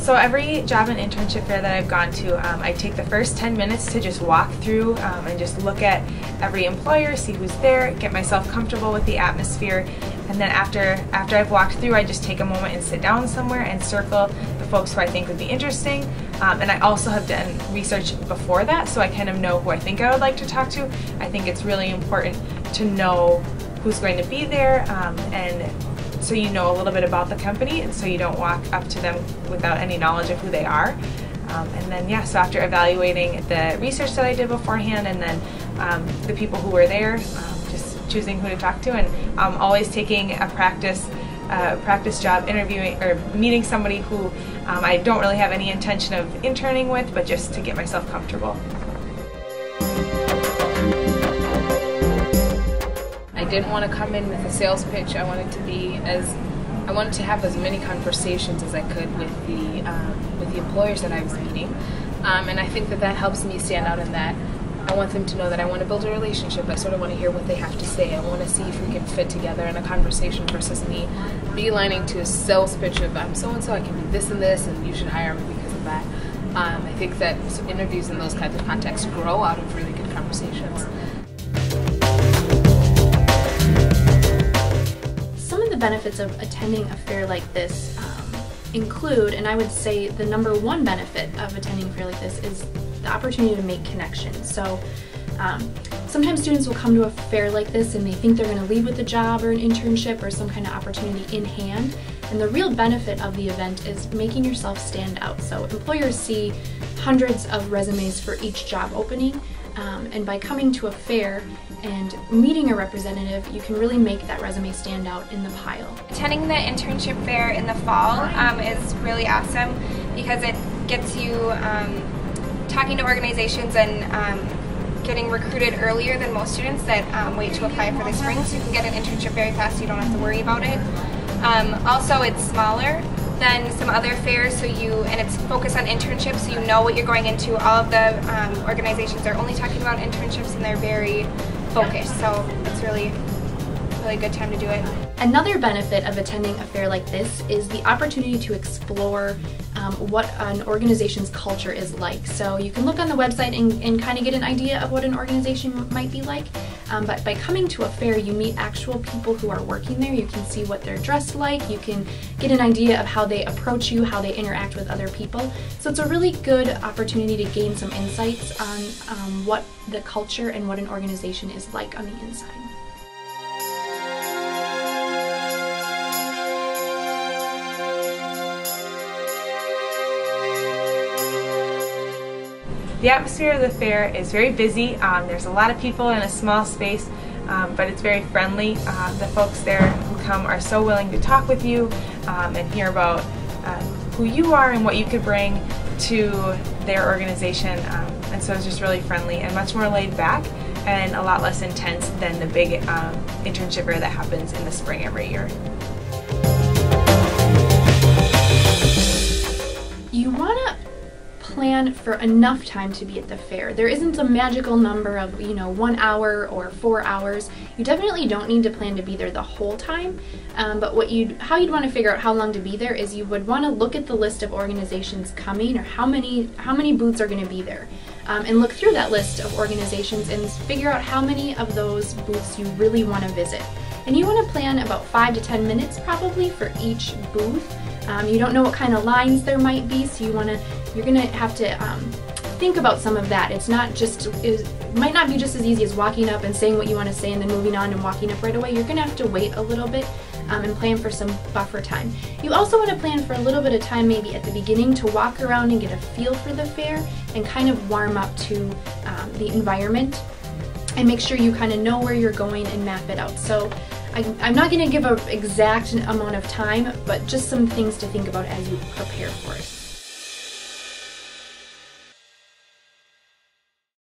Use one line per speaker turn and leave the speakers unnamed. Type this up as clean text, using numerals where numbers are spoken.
So every job and internship fair that I've gone to, I take the first 10 minutes to just walk through and just look at every employer, see who's there, get myself comfortable with the atmosphere, and then after I've walked through, I just take a moment and sit down somewhere and circle the folks who I think would be interesting. And I also have done research before that, so I kind of know who I think I would like to talk to. I think it's really important to know who's going to be there, and so you know a little bit about the company, and so you don't walk up to them without any knowledge of who they are. And then yeah, so after evaluating the research that I did beforehand, and then the people who were there, just choosing who to talk to, and always taking a practice job interviewing or meeting somebody who I don't really have any intention of interning with, but just to get myself comfortable.
I didn't want to come in with a sales pitch. I wanted to have as many conversations as I could with the employers that I was meeting, and I think that helps me stand out in that I want them to know that I want to build a relationship. I sort of want to hear what they have to say. I want to see if we can fit together in a conversation versus me beelining to a sales pitch of I'm so and so, I can do this and this, and you should hire me because of that. I think that interviews in those kinds of contexts grow out of really good conversations.
Some of the benefits of attending a fair like this include, and I would say the number one benefit of attending a fair like this is the opportunity to make connections. So sometimes students will come to a fair like this and they think they're going to leave with a job or an internship or some kind of opportunity in hand. And the real benefit of the event is making yourself stand out. So employers see hundreds of resumes for each job opening, and by coming to a fair and meeting a representative, you can really make that resume stand out in the pile.
Attending the internship fair in the fall is really awesome because it gets you talking to organizations and getting recruited earlier than most students that wait to apply for the spring, so you can get an internship very fast, so you don't have to worry about it. Also, it's smaller than some other fairs, and it's focused on internships, so you know what you're going into. All of the organizations are only talking about internships, and they're very focused, so it's really a good time to do it.
Another benefit of attending a fair like this is the opportunity to explore what an organization's culture is like. So you can look on the website and kind of get an idea of what an organization might be like, but by coming to a fair you meet actual people who are working there. You can see what they're dressed like, you can get an idea of how they approach you, how they interact with other people. So it's a really good opportunity to gain some insights on what the culture and what an organization is like on the inside.
The atmosphere of the fair is very busy. There's a lot of people in a small space, but it's very friendly. The folks there who come are so willing to talk with you and hear about who you are and what you could bring to their organization. And so it's just really friendly and much more laid back and a lot less intense than the big internship fair that happens in the spring every year.
You want to plan for enough time to be at the fair. There isn't a magical number of 1 hour or 4 hours. You definitely don't need to plan to be there the whole time, but how you'd want to figure out how long to be there is you would want to look at the list of organizations coming, or how many booths are going to be there, and look through that list of organizations and figure out how many of those booths you really want to visit. And you want to plan about 5 to 10 minutes probably for each booth. You don't know what kind of lines there might be, so you're going to have to think about some of that. It might not be just as easy as walking up and saying what you want to say and then moving on and walking up right away. You're going to have to wait a little bit and plan for some buffer time. You also want to plan for a little bit of time maybe at the beginning to walk around and get a feel for the fair and kind of warm up to the environment, and make sure you kind of know where you're going and map it out. So I'm not going to give an exact amount of time, but just some things to think about as you prepare for it.